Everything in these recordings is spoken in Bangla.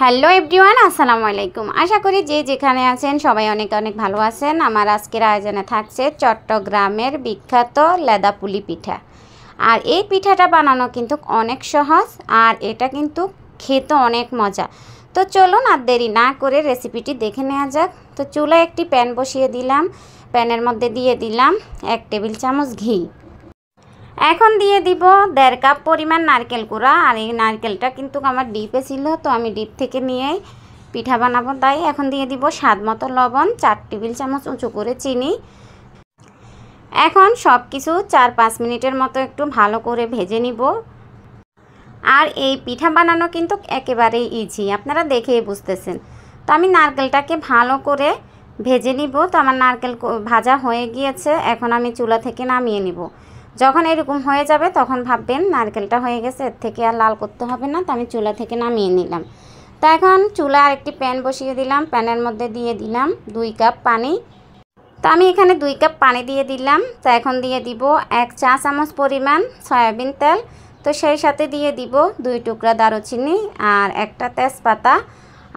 হ্যালো এভরিওয়ান, আসসালামু আলাইকুম। আশা করি যে যেখানে আছেন সবাই অনেক অনেক ভালো আছেন। আমার আজকের আয়োজনে থাকছে চট্টগ্রামের বিখ্যাত লেদা পুলি পিঠা। আর এই পিঠাটা বানানো কিন্তু অনেক সহজ, আর এটা কিন্তু খেতে অনেক মজা। তো চলুন আর দেরি না করে রেসিপিটি দেখে নেওয়া যাক। তো চুলায় একটি প্যান বসিয়ে দিলাম। প্যানের মধ্যে দিয়ে দিলাম 1 টেবিল চামচ ঘি। এখন দিয়ে দিব 1.5 কাপ পরিমাণ নারকেল কুড়া। আর এই নারকেলটা কিন্তু আমার ডিপে ছিল, তো আমি ডিপ থেকে নিয়েই পিঠা বানাবো, তাই এখন দিয়ে দিব স্বাদ মতো লবণ, 4 টেবিল চামচ উঁচু করে চিনি। এখন সব কিছু 4-5 মিনিটের মতো একটু ভালো করে ভেজে নিব। আর এই পিঠা বানানো কিন্তু একেবারেই ইজি, আপনারা দেখেই বুঝতেছেন। তো আমি নারকেলটাকে ভালো করে ভেজে নিব। তো আমার নারকেল ভাজা হয়ে গিয়েছে, এখন আমি চুলা থেকে নামিয়ে নিব। যখন এরকম হয়ে যাবে তখন ভাববেন নারকেলটা হয়ে গেছে, এর থেকে আর লাল করতে হবে না। তো আমি চুলা থেকে নামিয়ে নিলাম। তো এখন চুলা আরেকটি প্যান বসিয়ে দিলাম। প্যানের মধ্যে দিয়ে দিলাম 2 কাপ পানি। তো আমি এখানে 2 কাপ পানি দিয়ে দিলাম। তো এখন দিয়ে দিব 1 চা চামচ পরিমাণ সয়াবিন তেল। তো সেই সাথে দিয়ে দিব 2 টুকরা দারুচিনি আর একটা তেজপাতা,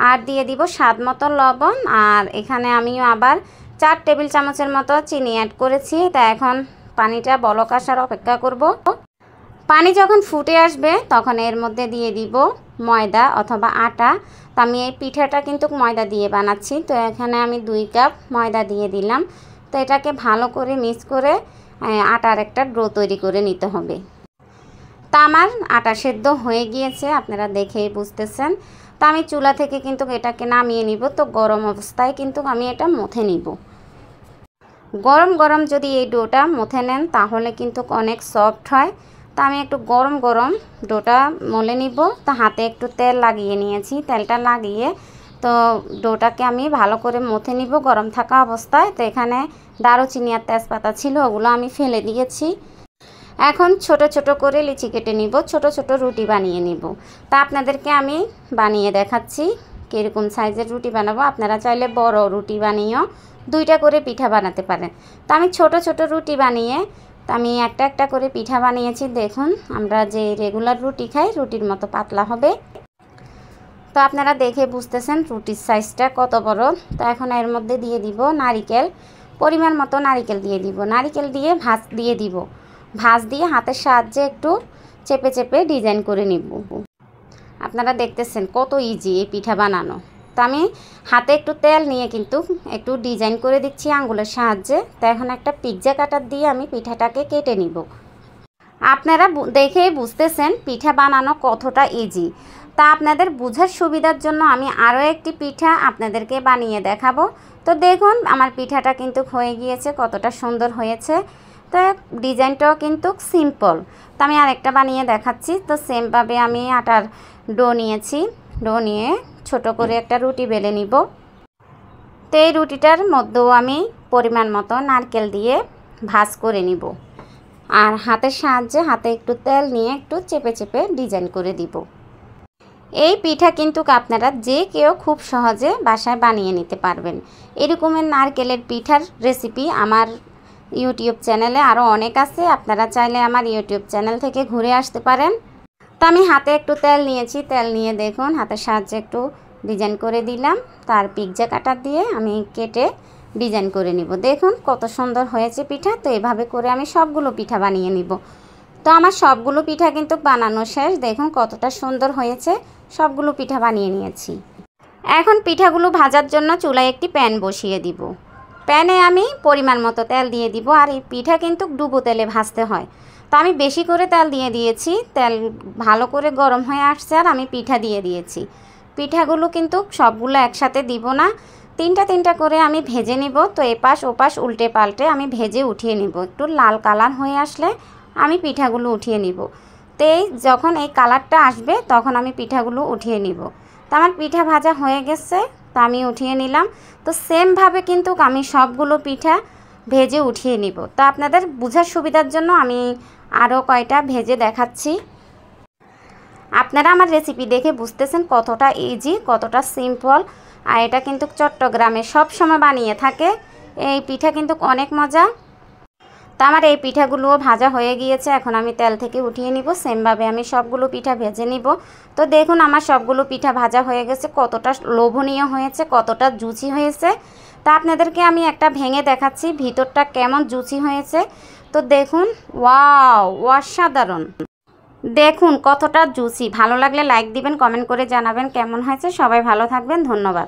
আর দিয়ে দিব স্বাদ মতো লবণ। আর এখানে আমিও আবার 4 টেবিল চামচের মতো চিনি অ্যাড করেছি। তা এখন পানিটা বলক আসার অপেক্ষা করব। পানি যখন ফুটে আসবে তখন এর মধ্যে দিয়ে দিব ময়দা অথবা আটা। তো আমি এই পিঠাটা কিন্তু ময়দা দিয়ে বানাচ্ছি। তো এখানে আমি 2 কাপ ময়দা দিয়ে দিলাম। তো এটাকে ভালো করে মিক্স করে আটার একটা ডো তৈরি করে নিতে হবে। তা আমার আটা সেদ্ধ হয়ে গিয়েছে, আপনারা দেখেই বুঝতেছেন। তো আমি চুলা থেকে কিন্তু এটাকে নামিয়ে নিব। তো গরম অবস্থায় কিন্তু আমি এটা মথে নিব। গরম গরম যদি এই ডোটা মথে নেন তাহলে কিন্তু অনেক সফট হয়। তো আমি একটু গরম গরম ডোটা মলে নিব। তো হাতে একটু তেল লাগিয়ে নিয়েছি। তেলটা লাগিয়ে তো ডোটাকে আমি ভালো করে মথে নিব গরম থাকা অবস্থায়। তো এখানে দারুচিনি আর তেজপাতা ছিল, ওগুলো আমি ফেলে দিয়েছি। এখন ছোট ছোট করে লিচি কেটে নিব, ছোট ছোট রুটি বানিয়ে নিব। তা আপনাদেরকে আমি বানিয়ে দেখাচ্ছি কীরকম সাইজের রুটি বানাবো। আপনারা চাইলে বড় রুটি বানিয়েও 2টা করে পিঠা বানাতে পারেন। তো আমি ছোট ছোট রুটি বানিয়ে তো আমি একটা একটা করে পিঠা বানিয়েছি। দেখুন, আমরা যে রেগুলার রুটি খাই রুটির মতো পাতলা হবে। তো আপনারা দেখে বুঝতেছেন রুটির সাইজটা কত বড়। তো এখন এর মধ্যে দিয়ে দিব নারিকেল, পরিমাণ মতো নারিকেল দিয়ে দিব। নারিকেল দিয়ে ভাঁজ দিয়ে দিব। ভাঁজ দিয়ে হাতের সাহায্যে একটু চেপে চেপে ডিজাইন করে নিব। আপনারা দেখতেছেন কত ইজি এই পিঠা বানানো। তো আমি হাতে একটু তেল নিয়ে কিন্তু একটু ডিজাইন করে দিচ্ছি আঙ্গুলের সাহায্যে। তো এখন একটা পিৎজা কাটার দিয়ে আমি পিঠাটাকে কেটে নিব। আপনারা দেখেই বুঝতেছেন পিঠা বানানো কতটা ইজি। তা আপনাদের বোঝার সুবিধার জন্য আমি আরও একটি পিঠা আপনাদেরকে বানিয়ে দেখাবো। তো দেখুন আমার পিঠাটা কিন্তু হয়ে গিয়েছে, কতটা সুন্দর হয়েছে। তো ডিজাইনটাও কিন্তু সিম্পল। তো আমি আরেকটা বানিয়ে দেখাচ্ছি। তো সেমভাবে আমি আটার ডো নিয়েছি। ডো নিয়ে ছোট করে একটা রুটি বেলে নিব। তো এই রুটিটার মধ্যেও আমি পরিমাণ মতো নারকেল দিয়ে ভাঁজ করে নিব। আর হাতের সাহায্যে হাতে একটু তেল নিয়ে একটু চেপে চেপে ডিজাইন করে দিব। এই পিঠা কিন্তু আপনারা যে কেউ খুব সহজে বাসায় বানিয়ে নিতে পারবেন। এরকমের নারকেলের পিঠার রেসিপি আমার ইউটিউব চ্যানেলে আরও অনেক আছে, আপনারা চাইলে আমার ইউটিউব চ্যানেল থেকে ঘুরে আসতে পারেন। তো আমি হাতে একটু তেল নিয়েছি। তেল নিয়ে দেখুন হাতের সাহায্যে একটু ডিজাইন করে দিলাম। তার পিৎজা কাটার দিয়ে আমি কেটে ডিজাইন করে নিব। দেখুন কত সুন্দর হয়েছে পিঠা। তো এভাবে করে আমি সবগুলো পিঠা বানিয়ে নিব। তো আমার সবগুলো পিঠা কিন্তু বানানো শেষ। দেখুন কতটা সুন্দর হয়েছে। সবগুলো পিঠা বানিয়ে নিয়েছি। এখন পিঠাগুলো ভাজার জন্য চুলায় একটি প্যান বসিয়ে দিব। প্যানে আমি পরিমাণ মতো তেল দিয়ে দিব। আর এই পিঠা কিন্তু ডুবো তেলে ভাজতে হয়। তো আমি বেশি করে তেল দিয়ে দিয়েছি। তেল ভালো করে গরম হয়ে আসছে আর আমি পিঠা দিয়ে দিয়েছি। পিঠাগুলো কিন্তু সবগুলো একসাথে দিব না, 3টা করে আমি ভেজে নিব। তো এপাশ ওপাশ উল্টে পাল্টে আমি ভেজে উঠিয়ে নিব। একটু লাল কালার হয়ে আসলে আমি পিঠাগুলো উঠিয়ে নিব। তো যখন এই কালারটা আসবে তখন আমি পিঠাগুলো উঠিয়ে নিব। তো আমার পিঠা ভাজা হয়ে গেছে, তো আমি উঠিয়ে নিলাম। তো সেমভাবে কিন্তু আমি সবগুলো পিঠা ভেজে উঠিয়ে নিব। তো আপনাদের বোঝার সুবিধার জন্য আমি আরও কয়টা ভেজে দেখাচ্ছি। আপনারা আমার রেসিপি দেখে বুঝতেছেন কতটা ইজি, কতটা সিম্পল। আর এটা কিন্তু চট্টগ্রামে সব সময় বানিয়ে থাকে। এই পিঠা কিন্তু অনেক মজা। তো আমার এই পিঠাগুলোও ভাজা হয়ে গিয়েছে, এখন আমি তেল থেকে উঠিয়ে নিব। সেমভাবে আমি সবগুলো পিঠা ভেজে নিব। তো দেখুন আমার সবগুলো পিঠা ভাজা হয়ে গেছে, কতটা লোভনীয় হয়েছে, কতটা জুচি হয়েছে। তা আপনাদেরকে আমি একটা ভেঙে দেখাচ্ছি ভিতরটা কেমন জুচি হয়েছে। তো দেখুন, ওয়াও, অসাধারণ। দেখুন কতটা জুসি। ভালো লাগলে লাইক দিবেন, কমেন্ট করে জানাবেন কেমন হয়েছে। সবাই ভালো থাকবেন, ধন্যবাদ।